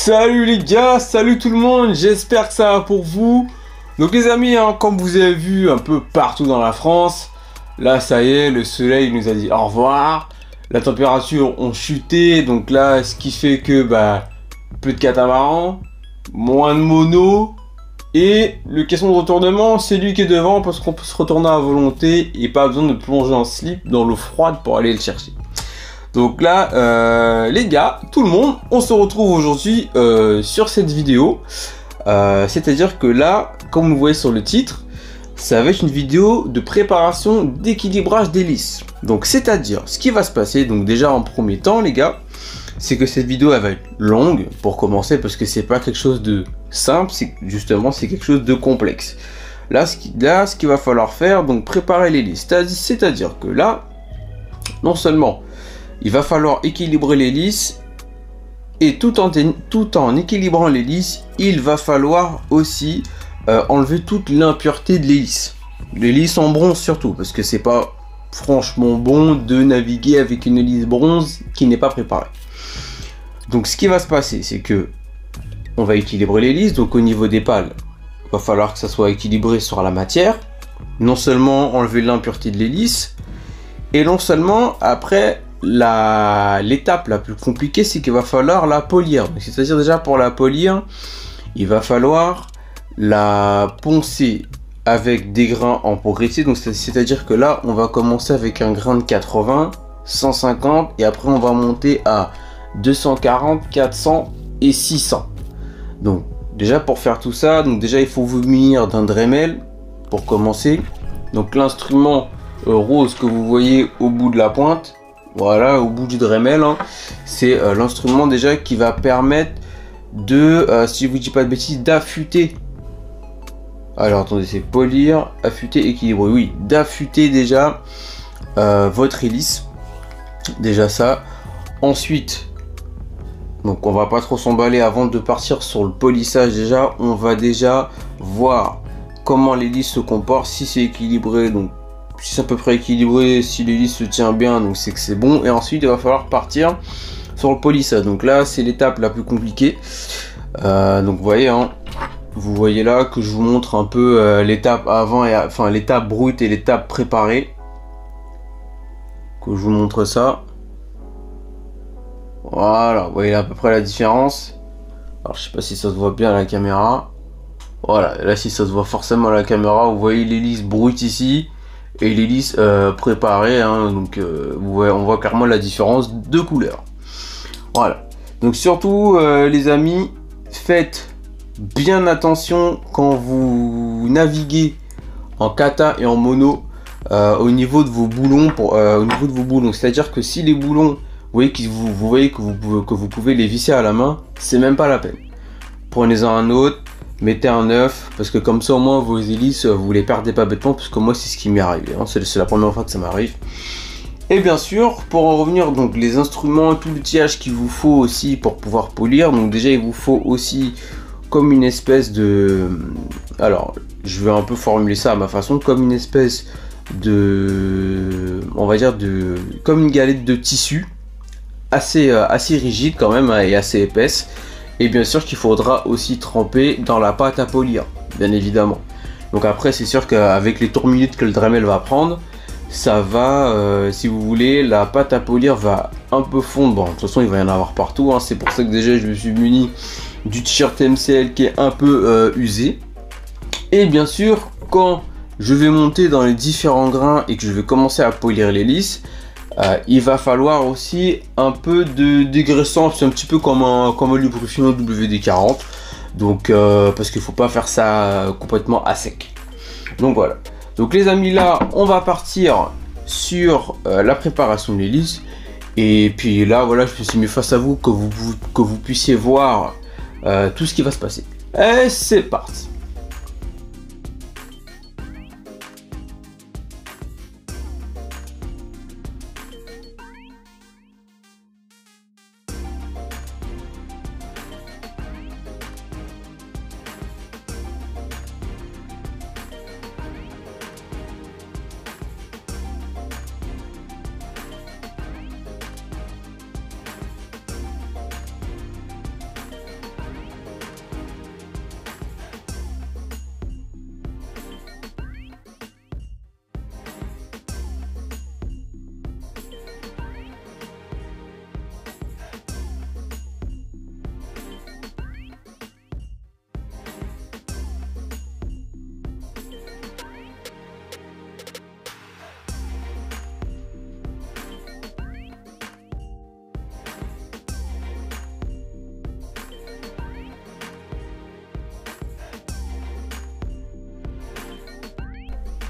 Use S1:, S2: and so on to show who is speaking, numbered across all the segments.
S1: Salut les gars, salut tout le monde, j'espère que ça va pour vous. Donc les amis, comme vous avez vu un peu partout dans la France, là ça y est, le soleil nous a dit au revoir. La température ont chuté, donc là ce qui fait que plus de catamarans, moins de mono. Et le question de retournement, c'est lui qui est devant parce qu'on peut se retourner à volonté et pas besoin de plonger en slip dans l'eau froide pour aller le chercher. Donc là, les gars, tout le monde, on se retrouve aujourd'hui sur cette vidéo. C'est-à-dire que là, comme vous voyez sur le titre, ça va être une vidéo de préparation d'équilibrage d'hélice. Donc c'est-à-dire, ce qui va se passer, donc déjà en premier temps les gars, c'est que cette vidéo elle va être longue pour commencer parce que c'est pas quelque chose de simple, c'est justement c'est quelque chose de complexe. Là, ce qu'il va falloir faire, donc préparer l'hélice. C'est-à-dire que là, non seulement il va falloir équilibrer l'hélice, et tout en équilibrant l'hélice, il va falloir aussi enlever toute l'impureté de l'hélice. L'hélice en bronze surtout, parce que c'est pas franchement bon de naviguer avec une hélice bronze qui n'est pas préparée. Donc ce qui va se passer, c'est que on va équilibrer l'hélice, donc au niveau des pales, il va falloir que ça soit équilibré sur la matière. Non seulement enlever l'impureté de l'hélice, et non seulement après l'étape la plus compliquée, c'est qu'il va falloir la polir. C'est-à-dire déjà pour la polir, il va falloir la poncer avec des grains en progressif. Donc c'est-à-dire que là, on va commencer avec un grain de 80, 150 et après on va monter à 240, 400 et 600. Donc déjà pour faire tout ça, donc déjà il faut vous munir d'un Dremel pour commencer. Donc l'instrument rose que vous voyez au bout de la pointe, voilà, au bout du Dremel, c'est l'instrument déjà qui va permettre de, si je vous dis pas de bêtises, d'affûter. Alors attendez, c'est polir, affûter, équilibrer. Oui, d'affûter déjà votre hélice. Déjà ça. Ensuite, donc on va pas trop s'emballer avant de partir sur le polissage. Déjà, on va déjà voir comment l'hélice se comporte, si c'est équilibré, donc si c'est à peu près équilibré, si l'hélice se tient bien, donc c'est que c'est bon. Et ensuite il va falloir partir sur le polissage. Donc là c'est l'étape la plus compliquée. Donc vous voyez là que je vous montre un peu l'étape avant et enfin l'étape brute et l'étape préparée. Que je vous montre ça. Voilà, vous voyez à peu près la différence. Alors je sais pas si ça se voit bien à la caméra. Voilà, là si ça se voit forcément à la caméra, vous voyez l'hélice brute ici et l'hélice préparée, donc on voit clairement la différence de couleur. Voilà, donc surtout les amis, faites bien attention quand vous naviguez en kata et en mono au niveau de vos boulons, c'est-à-dire que si les boulons, vous voyez que vous pouvez les visser à la main, c'est même pas la peine. Prenez-en un autre, mettez un neuf, parce que comme ça au moins vos hélices vous les perdez pas bêtement, parce que moi c'est ce qui m'est arrivé, c'est la première fois que ça m'arrive. Et bien sûr, pour en revenir, donc les instruments, tout l'outillage qu'il vous faut aussi pour pouvoir polir. Donc déjà il vous faut aussi comme une espèce de, alors je vais un peu formuler ça à ma façon, comme une espèce de, on va dire comme une galette de tissu assez rigide quand même, et assez épaisse. Et bien sûr qu'il faudra aussi tremper dans la pâte à polir, bien évidemment. Donc après c'est sûr qu'avec les tours minutes que le Dremel va prendre, ça va, si vous voulez, la pâte à polir va un peu fondre. Bon, de toute façon il va y en avoir partout, c'est pour ça que déjà je me suis muni du t-shirt MCL qui est un peu usé. Et bien sûr quand je vais monter dans les différents grains et que je vais commencer à polir l'hélice, il va falloir aussi un peu de dégraissant. C'est un petit peu comme un lubrifiant WD-40, donc parce qu'il faut pas faire ça complètement à sec. Donc voilà, donc les amis, là on va partir sur la préparation de l'hélice. Et puis là voilà, je me suis mis face à vous que vous puissiez voir tout ce qui va se passer. Et c'est parti.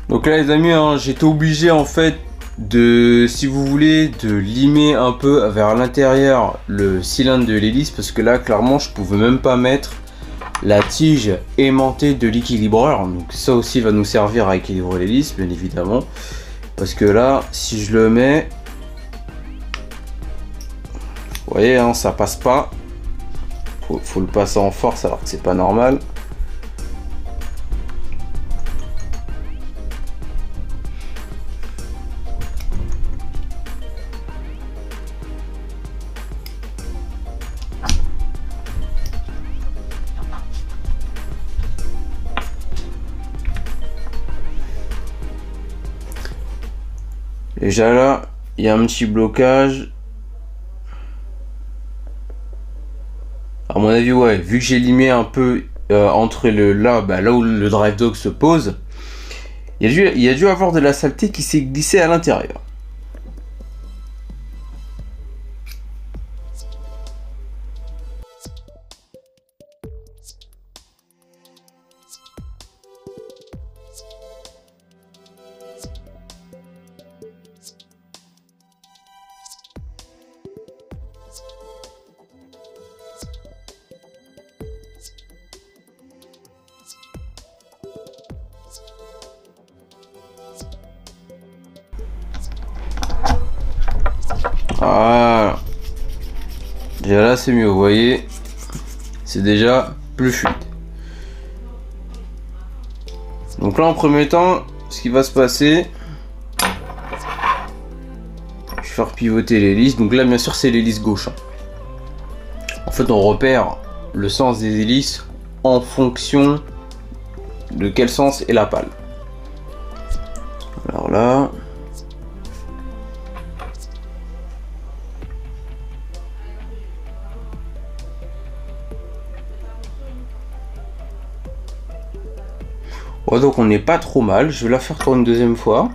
S1: Donc là les amis, hein, j'étais obligé en fait de, si vous voulez, de limer un peu vers l'intérieur le cylindre de l'hélice, parce que là clairement je pouvais même pas mettre la tige aimantée de l'équilibreur. Donc ça aussi va nous servir à équilibrer l'hélice bien évidemment, parce que là si je le mets, vous voyez hein, ça passe pas, faut le passer en force alors que c'est pas normal. Déjà là, il y a un petit blocage. À mon avis, ouais, vu que j'ai limé un peu entre là où le drive dog se pose, il y a dû avoir de la saleté qui s'est glissée à l'intérieur. Voilà. Déjà là c'est mieux, vous voyez, c'est déjà plus fluide. Donc là en premier temps, ce qui va se passer, je vais faire pivoter l'hélice. Donc là bien sûr c'est l'hélice gauche. En fait on repère le sens des hélices en fonction de quel sens est la pale. Alors là, ouais, donc on n'est pas trop mal. Je vais la faire tourner une deuxième fois.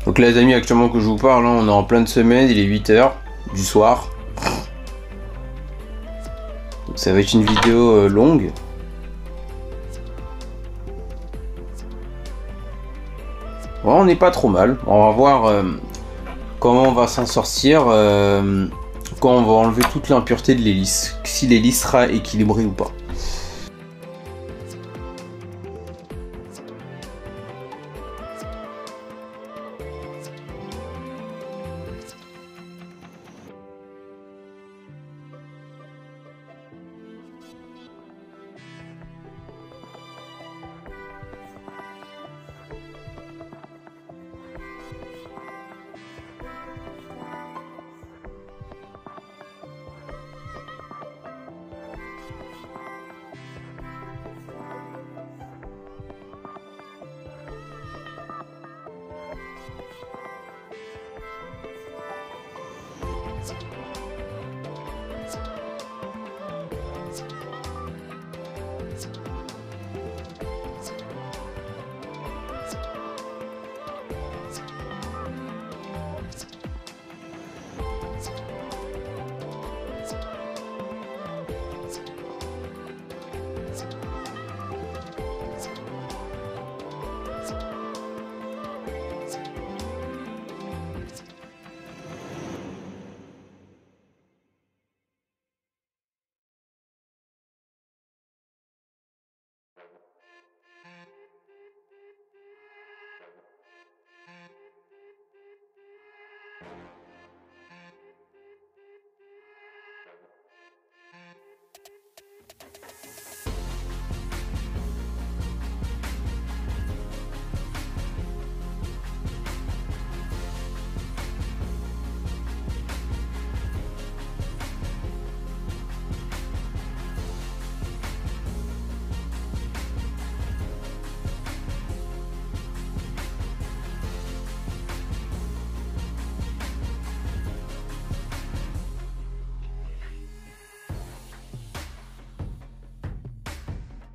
S1: Donc là les amis, actuellement que je vous parle, on est en pleine semaine, il est 8 h du soir. Donc ça va être une vidéo longue. Ouais, on n'est pas trop mal. On va voir comment on va s'en sortir quand on va enlever toute l'impureté de l'hélice. Si l'hélice sera équilibrée ou pas.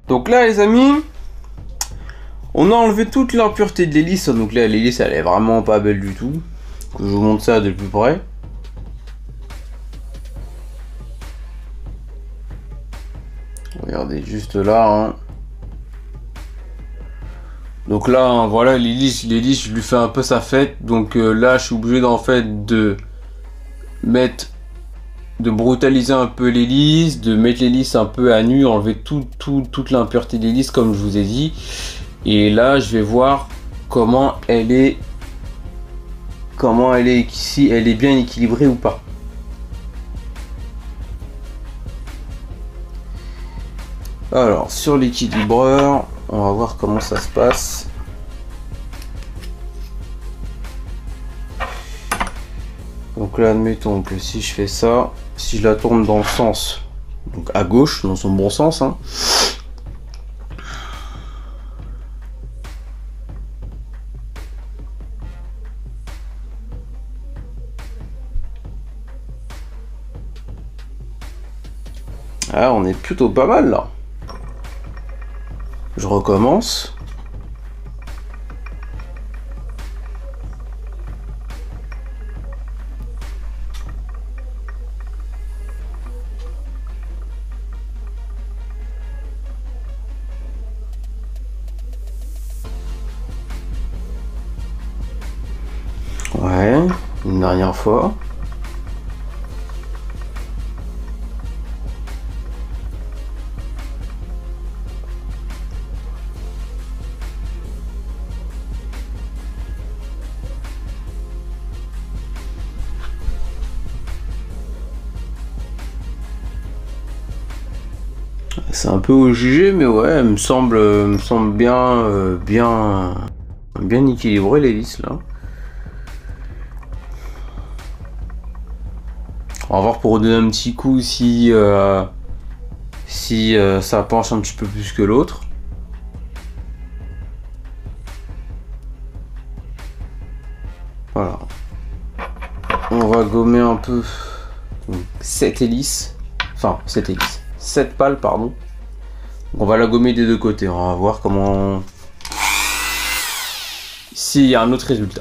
S1: Donc là les amis, On a enlevé toute l'impureté de l'hélice, donc là l'hélice elle est vraiment pas belle du tout. Je vous montre ça de plus près. Regardez juste là. Hein. Donc là, hein, voilà l'hélice, je lui fais un peu sa fête. Donc là, je suis obligé d'en fait de brutaliser un peu l'hélice, de mettre l'hélice un peu à nu, enlever toute l'impureté de l'hélice comme je vous ai dit. Et là, je vais voir comment elle est si elle est bien équilibrée ou pas. Alors sur l'équilibreur, on va voir comment ça se passe. Donc là, admettons que si je fais ça, si je la tourne dans le sens, donc à gauche, dans son bon sens, hein, ah, on est plutôt pas mal là. Je recommence. Ouais, une dernière fois. C'est un peu au jugé, mais ouais, elle me semble bien équilibré l'hélice là. On va voir pour donner un petit coup si ça penche un petit peu plus que l'autre. Voilà. On va gommer un peu cette hélice. Enfin, cette pale, pardon. On va la gommer des deux côtés. On va voir comment... s'il y a un autre résultat.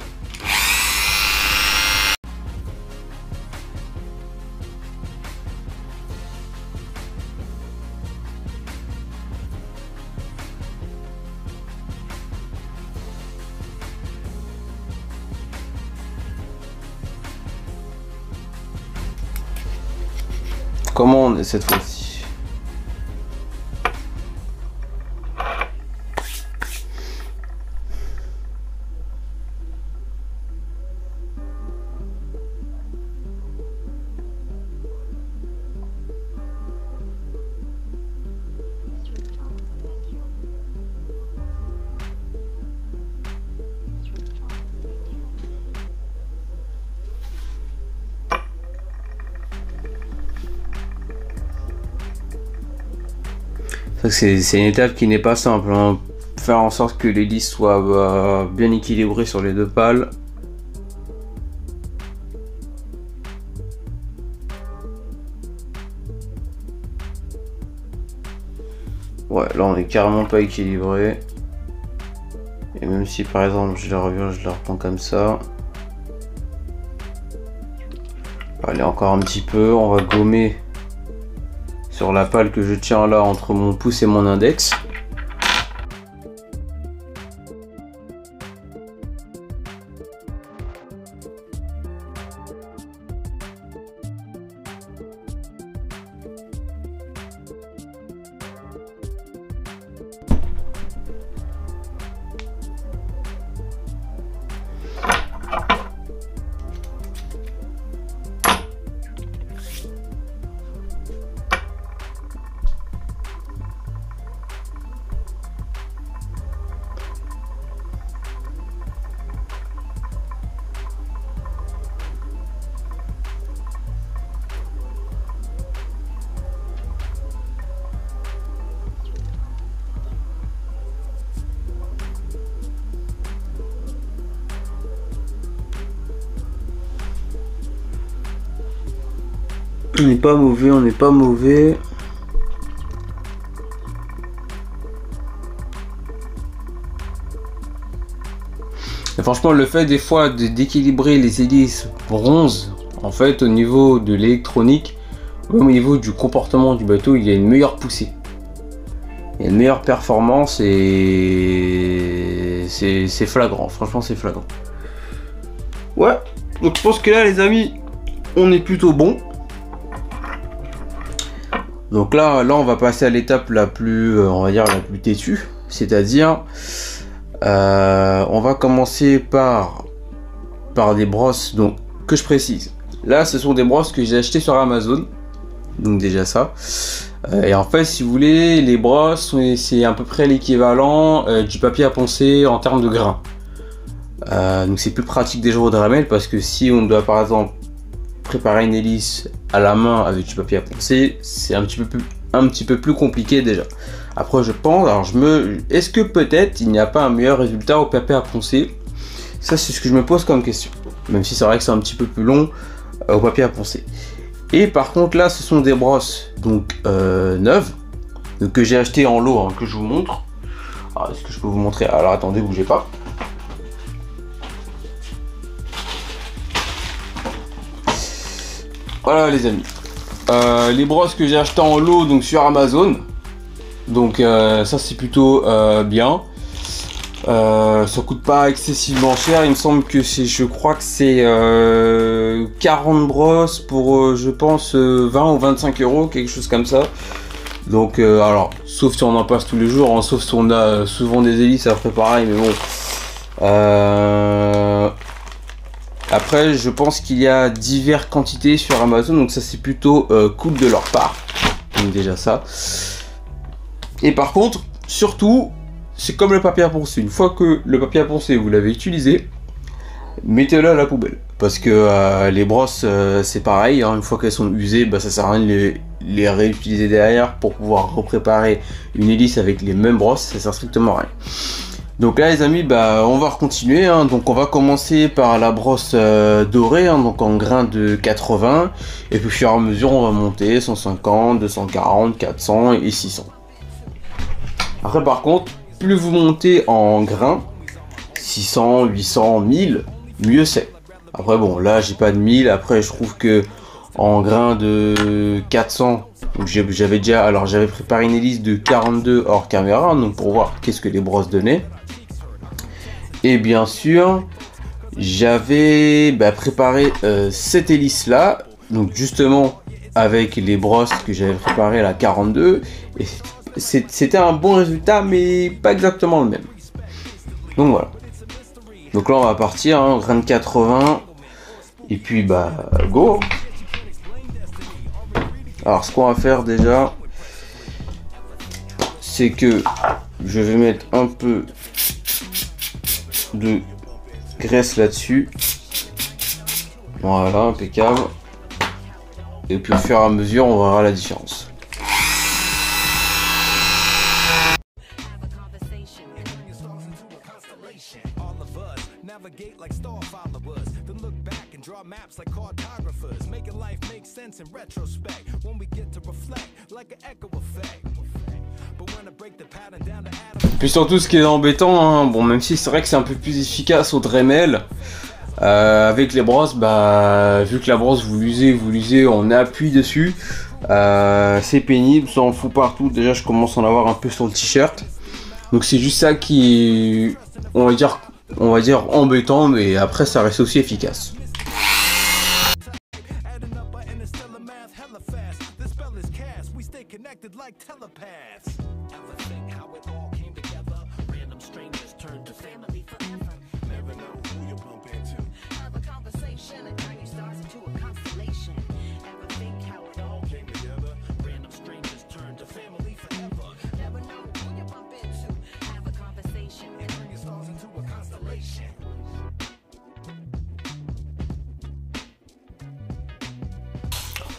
S1: Comment on est cette fois-ci? C'est une étape qui n'est pas simple, hein. Faire en sorte que l'hélice soit bien équilibrée sur les deux pales. Ouais, là on est carrément pas équilibré. Et même si par exemple je la reviens, je la reprends comme ça. Allez, encore un petit peu, on va gommer sur la pale que je tiens là entre mon pouce et mon index. On n'est pas mauvais, on n'est pas mauvais. franchement, le fait des fois d'équilibrer les hélices bronze, en fait, au niveau de l'électronique, même au niveau du comportement du bateau, il y a une meilleure poussée. Il y a une meilleure performance et c'est flagrant, franchement c'est flagrant. Ouais, donc je pense que là les amis, on est plutôt bon. Donc là on va passer à l'étape la plus, on va dire la plus têtue, c'est-à-dire on va commencer par des brosses, donc que je précise. Là ce sont des brosses que j'ai achetées sur Amazon, donc déjà ça. Et en fait, si vous voulez, les brosses, c'est à peu près l'équivalent du papier à poncer en termes de grains. Donc c'est plus pratique déjà au Dremel parce que si on doit par exemple préparer une hélice à la main avec du papier à poncer, c'est un petit peu plus compliqué déjà. Après je pense, alors est-ce que peut-être il n'y a pas un meilleur résultat au papier à poncer? Ça c'est ce que je me pose comme question. Même si c'est vrai que c'est un petit peu plus long au papier à poncer. Et par contre là ce sont des brosses donc neuves donc, que j'ai acheté en lot, hein, que je vous montre. Alors est-ce que je peux vous montrer? Alors attendez, bougez pas. Voilà les amis, les brosses que j'ai acheté en lot donc sur Amazon. Donc ça c'est plutôt bien. Ça coûte pas excessivement cher, il me semble que je crois que c'est 40 brosses pour je pense 20 ou 25 euros, quelque chose comme ça. Donc alors, sauf si on en passe tous les jours, hein, sauf si on a souvent des hélices après pareil, mais bon. Après je pense qu'il y a diverses quantités sur Amazon, donc ça c'est plutôt cool de leur part. Donc déjà ça. Et par contre, surtout, c'est comme le papier à poncer. Une fois que le papier à poncer vous l'avez utilisé, mettez-le à la poubelle. Parce que les brosses c'est pareil, hein, une fois qu'elles sont usées, bah, ça sert à rien de les réutiliser derrière pour pouvoir repréparer une hélice avec les mêmes brosses, ça sert strictement à rien. Donc là les amis, bah, on va continuer, hein. Donc on va commencer par la brosse dorée, hein, donc en grain de 80, et puis au fur et à mesure on va monter 150, 240, 400 et 600. Après par contre, plus vous montez en grains, 600, 800, 1000, mieux c'est. Après bon, là j'ai pas de 1000, après je trouve que en grains de 400, j'avais préparé une hélice de 42 hors caméra, donc pour voir qu'est-ce que les brosses donnaient. Et bien sûr, j'avais préparé cette hélice là, donc justement avec les brosses que j'avais préparées à la 42, et c'était un bon résultat, mais pas exactement le même. Donc voilà. Donc là on va partir, hein, grain de 80. Et puis bah go. Alors ce qu'on va faire déjà, c'est que je vais mettre un peu de graisse là-dessus. Voilà, impeccable. Et puis au fur et à mesure on verra la différence. Puis surtout ce qui est embêtant, hein, bon même si c'est vrai que c'est un peu plus efficace au Dremel, avec les brosses, bah vu que la brosse vous l'usez, on appuie dessus, c'est pénible, ça en fout partout. Déjà je commence à en avoir un peu sur le t-shirt, donc c'est juste ça qui est, on va dire embêtant, mais après ça reste aussi efficace.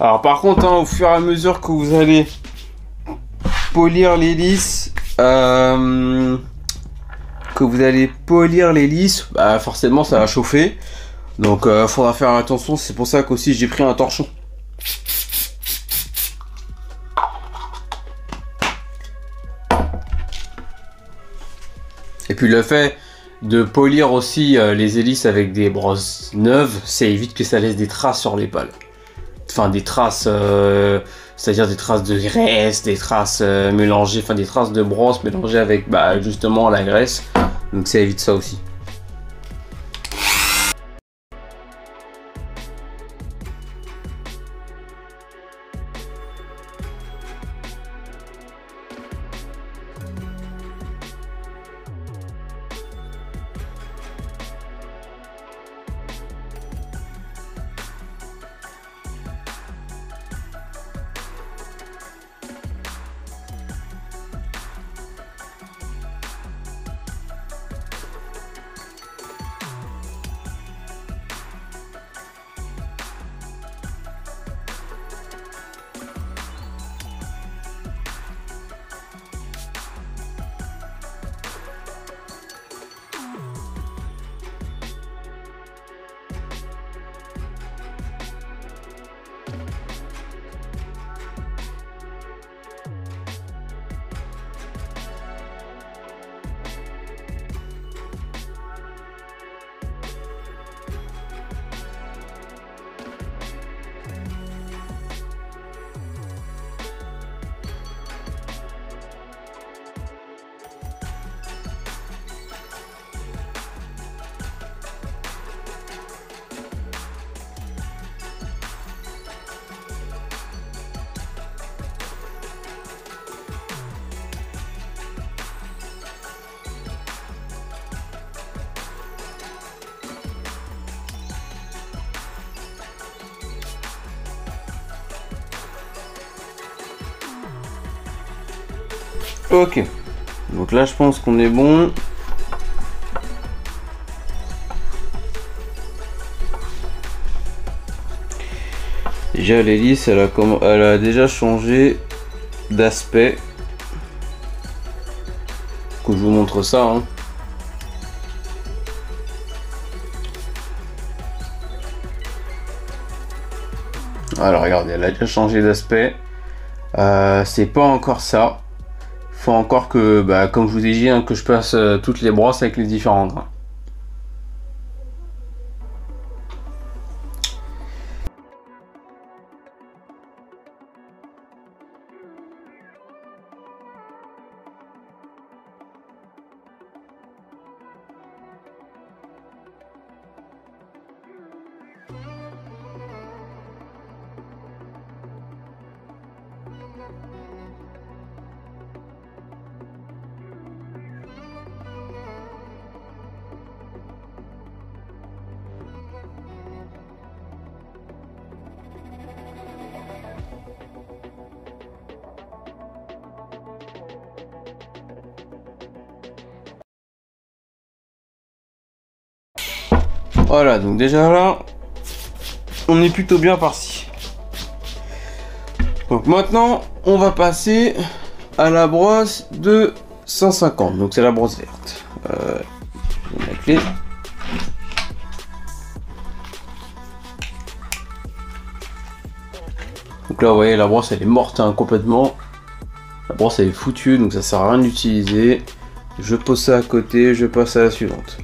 S1: Alors par contre, hein, au fur et à mesure que vous allez polir l'hélice, bah, forcément ça va chauffer. Donc faudra faire attention, c'est pour ça qu'aussi j'ai pris un torchon. Et puis le fait de polir aussi les hélices avec des brosses neuves, ça évite que ça laisse des traces sur les pales. Enfin des traces, c'est-à-dire des traces de graisse, des traces mélangées, enfin des traces de brosse mélangées avec justement la graisse. Donc ça évite ça aussi. Ok, donc là je pense qu'on est bon. Déjà l'hélice elle a déjà changé d'aspect. Que je vous montre ça. Hein. Alors regardez, elle a déjà changé d'aspect. C'est pas encore ça. Faut encore que, comme je vous ai dit, hein, que je passe toutes les brosses avec les différents grains. Voilà, donc déjà là, on est plutôt bien parti. Donc maintenant, on va passer à la brosse de 150. Donc c'est la brosse verte. La clé. Donc là, vous voyez, la brosse elle est morte hein, complètement. La brosse elle est foutue, donc ça sert à rien d'utiliser. Je pose ça à côté, je passe à la suivante.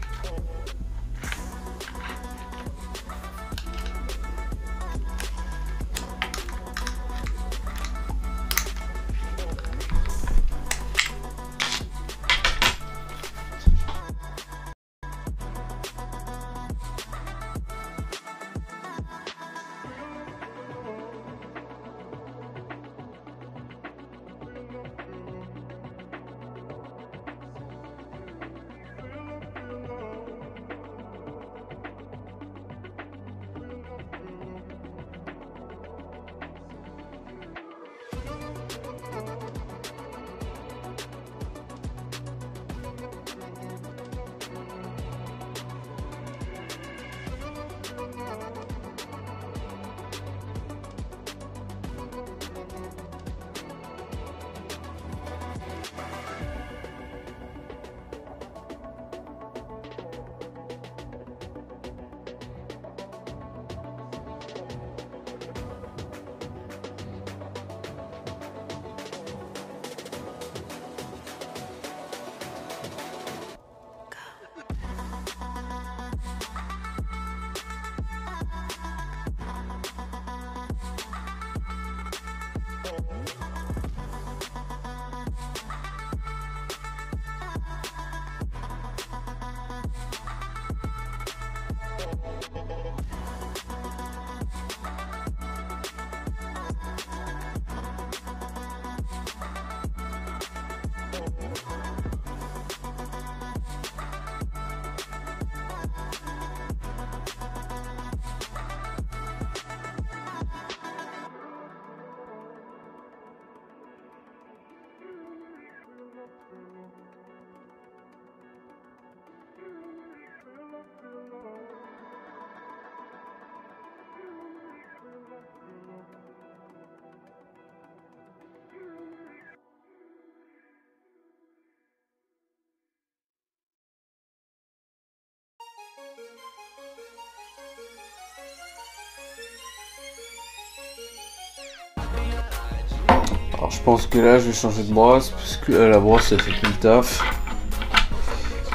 S1: Alors je pense que là je vais changer de brosse parce que la brosse ça fait plus le taf.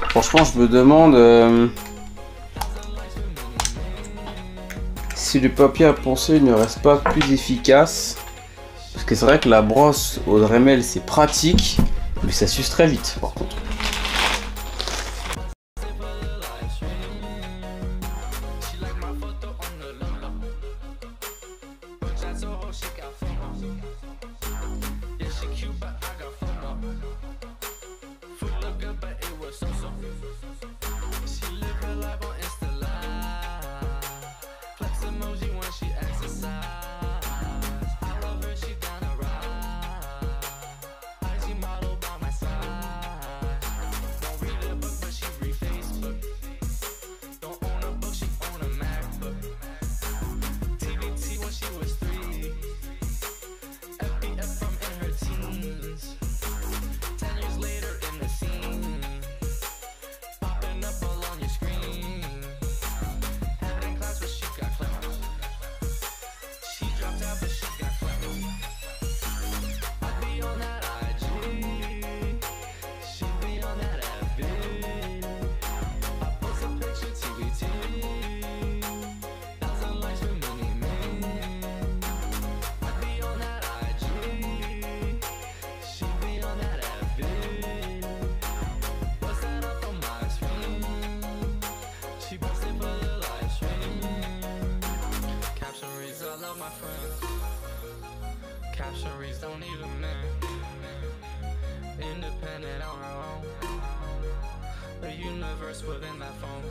S1: Franchement je me demande si le papier à poncer ne reste pas plus efficace. Parce que c'est vrai que la brosse au Dremel c'est pratique, mais ça s'use très vite par contre.
S2: Caption reads don't need a man. Independent on her own. A universe within that phone.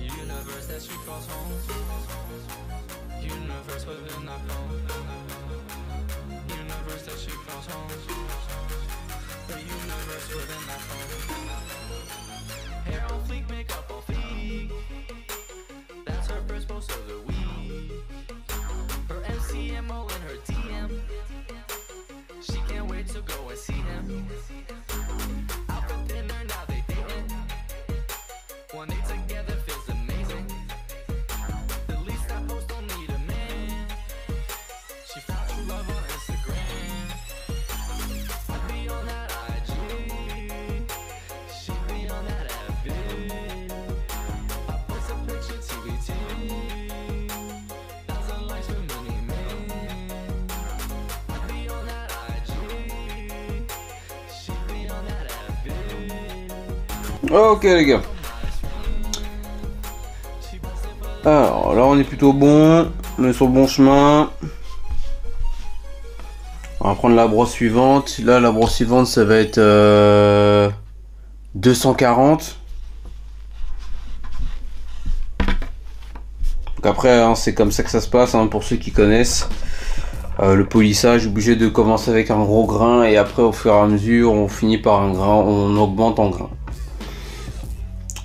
S2: Universe that she calls home. Universe within that phone. Universe that she calls home. The universe within that phone. Hair on fleek, makeup on fleek. That's her first post of the week. Her MCMO in her DM. She can't wait to go and see him. Out for dinner, now they dating. One day together feels amazing. The least that post don't need a man. She found true love on Instagram. I'd be on that IG. She'd be on that FB. I post a picture TBT. Thousand likes for mini man. I'd be on that IG. She'd be on that FB.
S1: Ok les gars. Alors là on est plutôt bon, on est sur le bon chemin. On va prendre la brosse suivante. Là la brosse suivante ça va être 240. Donc après hein, c'est comme ça que ça se passe hein, pour ceux qui connaissent. Le polissage, obligé de commencer avec un gros grain et après au fur et à mesure on finit par un grain, on augmente en grain.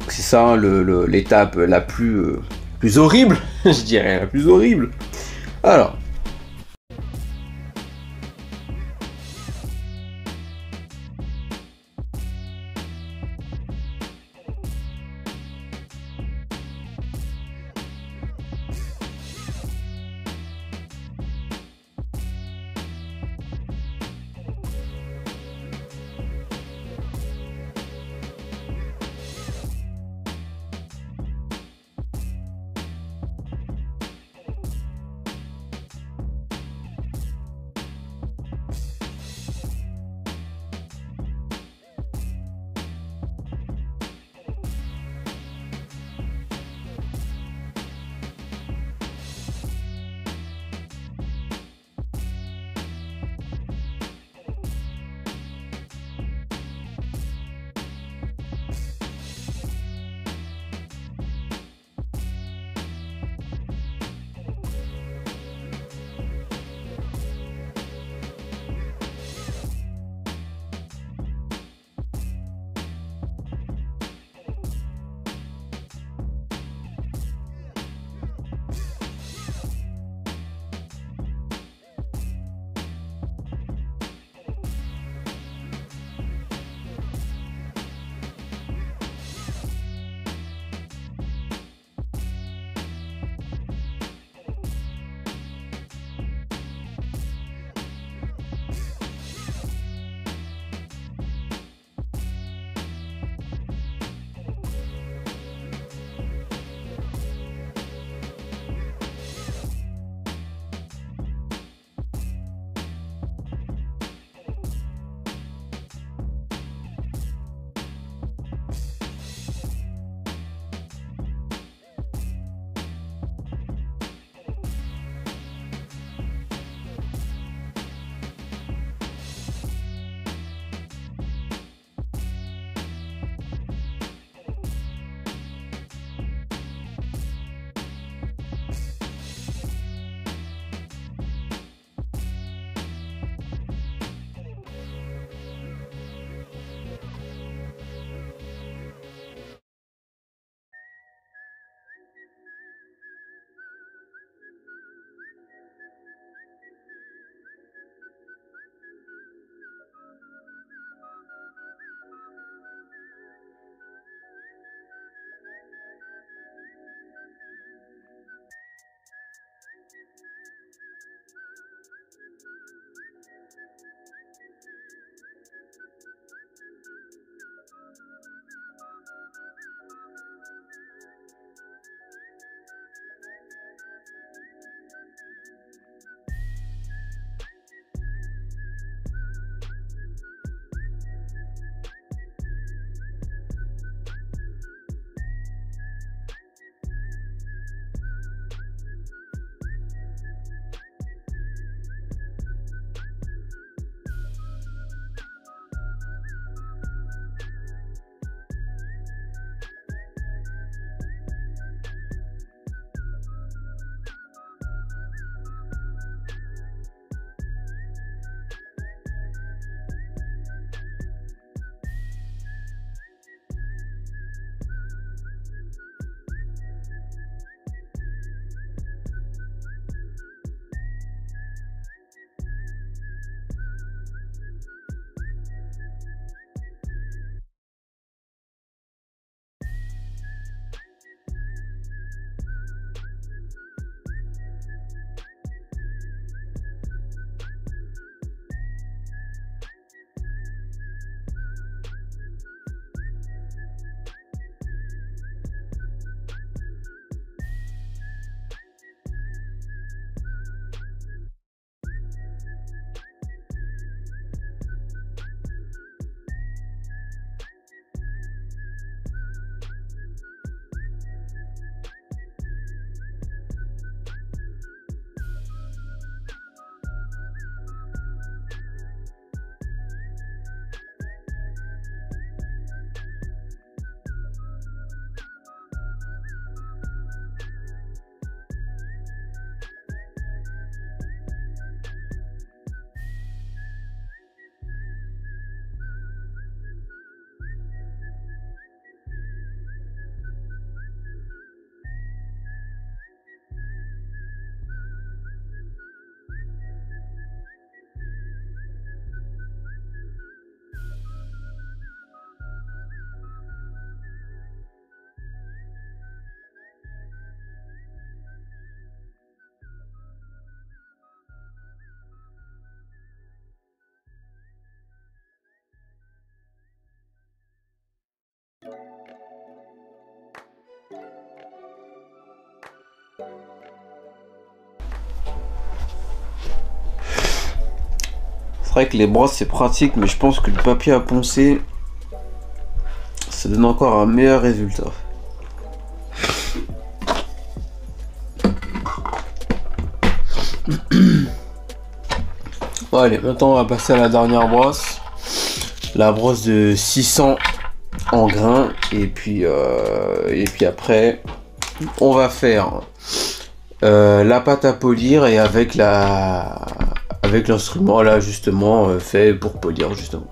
S1: C'est ça hein, l'étape la plus horrible, je dirais, la plus horrible. Alors. C'est vrai que les brosses c'est pratique, mais je pense que le papier à poncer, ça donne encore un meilleur résultat. Bon, allez, maintenant on va passer à la dernière brosse. La brosse de 600 en grains. Et puis après, on va faire la pâte à polir et avec l'instrument là justement fait pour polir justement.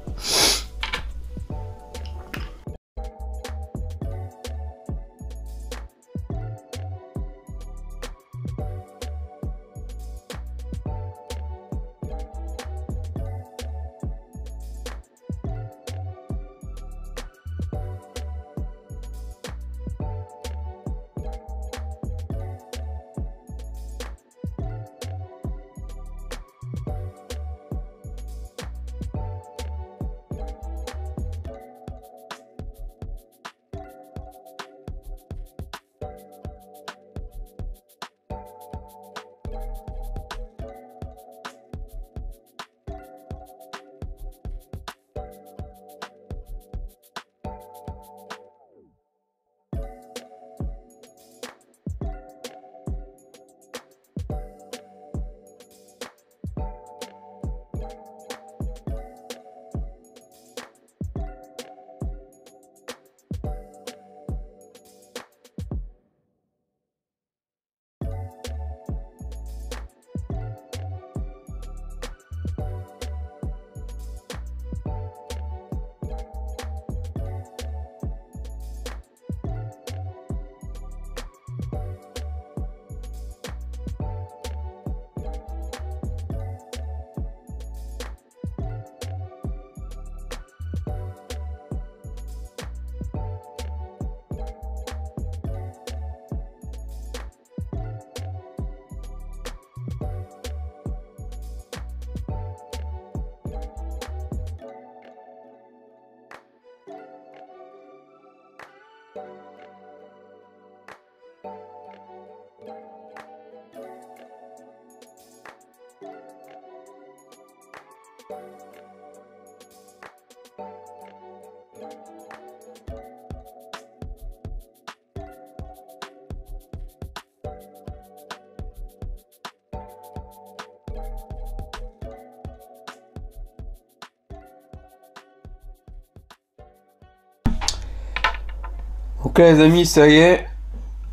S1: Donc là les amis, ça y est,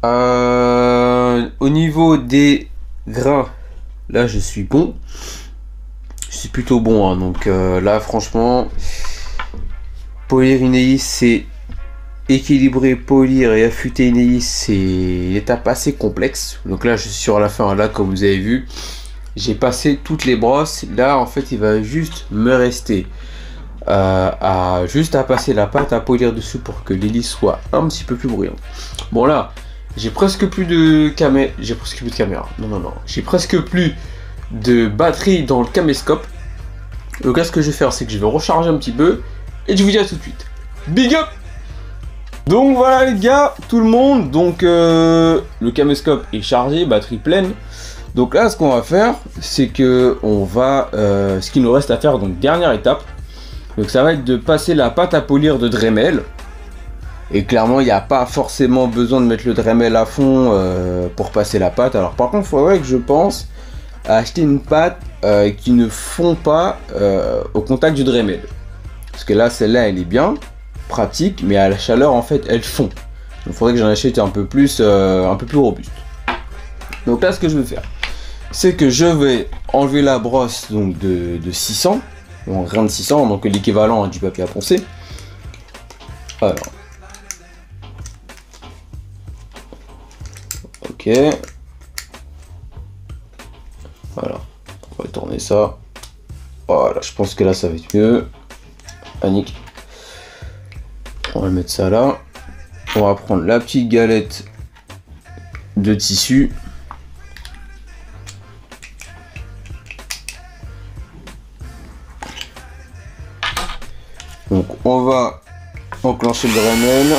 S1: au niveau des grains, là je suis bon, je suis plutôt bon, hein. Donc là franchement, polir une hélice c'est équilibrer, polir et affûter une hélice, c'est une étape assez complexe. Donc là je suis sur la fin, là comme vous avez vu, j'ai passé toutes les brosses, là en fait il va juste me rester juste à passer la pâte à polir dessus pour que l'hélice soit un petit peu plus bruyante. Bon là, j'ai presque plus de caméra, j'ai presque plus de batterie dans le caméscope. Donc là ce que je vais faire c'est que je vais recharger un petit peu et je vous dis à tout de suite. Big up! Donc voilà les gars, tout le monde, donc le caméscope est chargé, batterie pleine. Donc là ce qu'on va faire c'est que on va, ce qu'il nous reste à faire, donc dernière étape. Donc ça va être de passer la pâte à polir de Dremel. Et clairement il n'y a pas forcément besoin de mettre le Dremel à fond pour passer la pâte. Alors par contre il faudrait que je pense à acheter une pâte qui ne fond pas au contact du Dremel. Parce que là celle-là elle est bien pratique, mais à la chaleur en fait elle fond. Donc il faudrait que j'en achète un peu plus robuste. Donc là ce que je vais faire c'est que je vais enlever la brosse donc de 600. En grain de 600, donc l'équivalent du papier à poncer. Alors. Ok. Voilà. On va tourner ça. Voilà, je pense que là ça va être mieux. Panique. On va mettre ça là. On va prendre la petite galette de tissu. Donc on va enclencher le Dremel.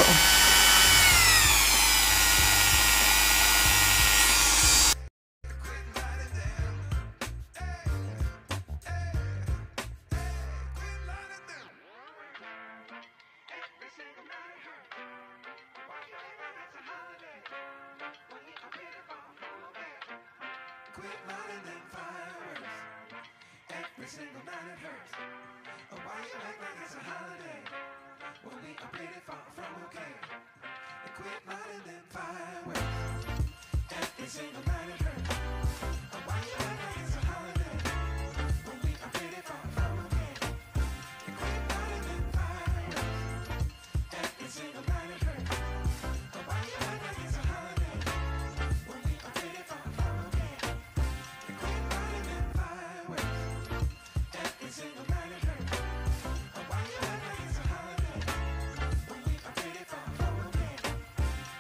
S2: Quit lighting them fireworks. Every single night it hurts. Oh, why you act like it's a holiday when we are pretty far from okay? And quit lighting them fireworks. Every single night it hurts. Oh, why you act like it's a holiday when we are pretty far from okay? And quit lighting them fireworks. Every single night it hurts. Oh, why you act like it's a holiday when we are pretty far from okay? And quit lighting them fireworks. Every single night it hurts. Oh, why you act like it's a holiday when we are pretty far from okay?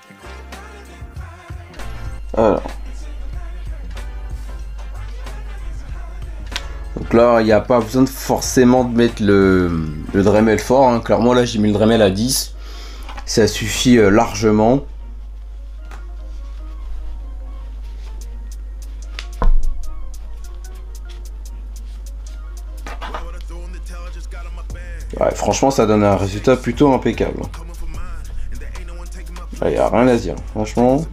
S2: And quit lighting them fireworks.
S1: Alors. Donc là, il n'y a pas besoin de forcément de mettre le Dremel fort. Hein. Clairement, là, j'ai mis le Dremel à 10. Ça suffit largement. Ouais, franchement, ça donne un résultat plutôt impeccable. Il n'y a rien à dire. Franchement.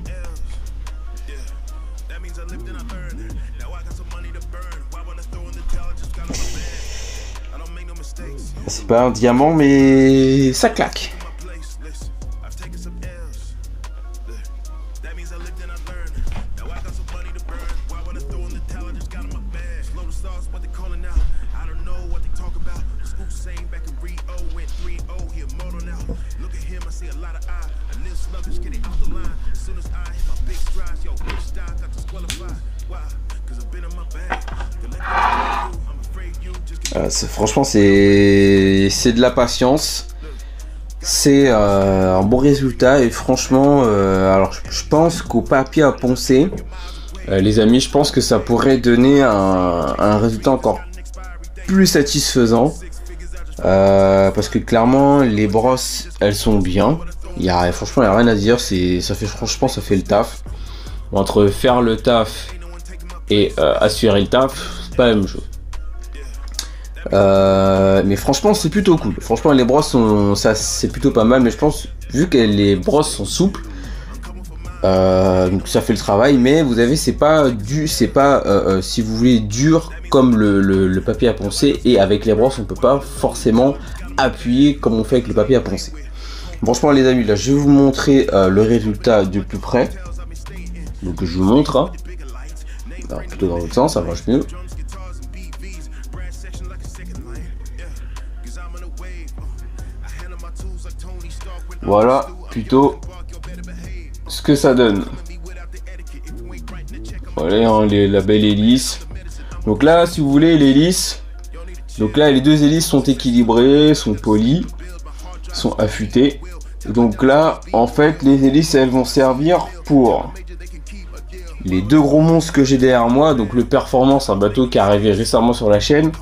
S1: C'est pas un diamant, mais ça claque. Franchement, c'est de la patience. C'est un bon résultat. Et franchement, alors je pense qu'au papier à poncer, les amis, je pense que ça pourrait donner un résultat encore plus satisfaisant. Parce que clairement, les brosses, elles sont bien. Franchement, il n'y a rien à dire. Franchement, ça fait le taf. Entre faire le taf et assurer le taf, c'est pas la même chose. Mais franchement, c'est plutôt cool. Franchement, les brosses c'est plutôt pas mal. Mais je pense, vu que les brosses sont souples, donc ça fait le travail. Mais vous avez, c'est pas si vous voulez dur comme le papier à poncer. Et avec les brosses, on peut pas forcément appuyer comme on fait avec le papier à poncer. Franchement, les amis, là, je vais vous montrer le résultat de plus près. Donc, je vous montre. Hein. Alors, plutôt dans l'autre sens, ça marche mieux. Voilà plutôt ce que ça donne. Voilà, hein, la belle hélice. Donc là, si vous voulez, l'hélice. Donc là, les deux hélices sont équilibrées, sont polies, sont affûtées. Donc là, en fait, les hélices, elles vont servir pour les deux gros monstres que j'ai derrière moi. Donc le Performance, un bateau qui est arrivé récemment sur la chaîne.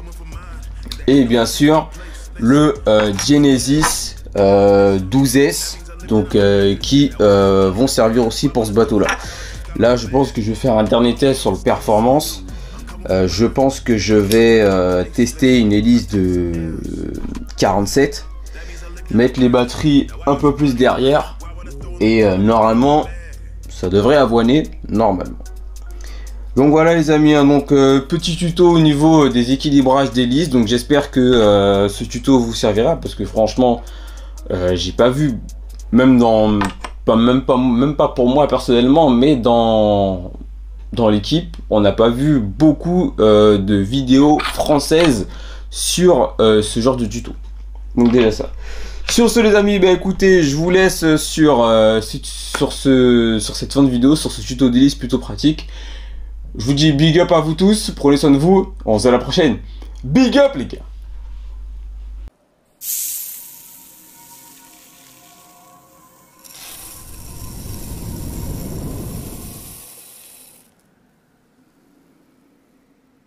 S1: Et bien sûr, le Genesis 12S, donc qui vont servir aussi pour ce bateau là. Là je pense que je vais faire un dernier test sur le Performance. Je pense que je vais tester une hélice de 47, mettre les batteries un peu plus derrière et normalement ça devrait avoiner normalement. Donc voilà les amis, hein, donc petit tuto au niveau des équilibrages d'hélice. Donc j'espère que ce tuto vous servira parce que franchement j'ai pas vu, même pas pour moi personnellement, mais dans l'équipe, on n'a pas vu beaucoup de vidéos françaises sur ce genre de tuto. Donc déjà ça. Sur ce les amis, bah écoutez, je vous laisse sur cette fin de vidéo, sur ce tuto d'hélice plutôt pratique. Je vous dis big up à vous tous, prenez soin de vous, on se dit à la prochaine. Big up les gars.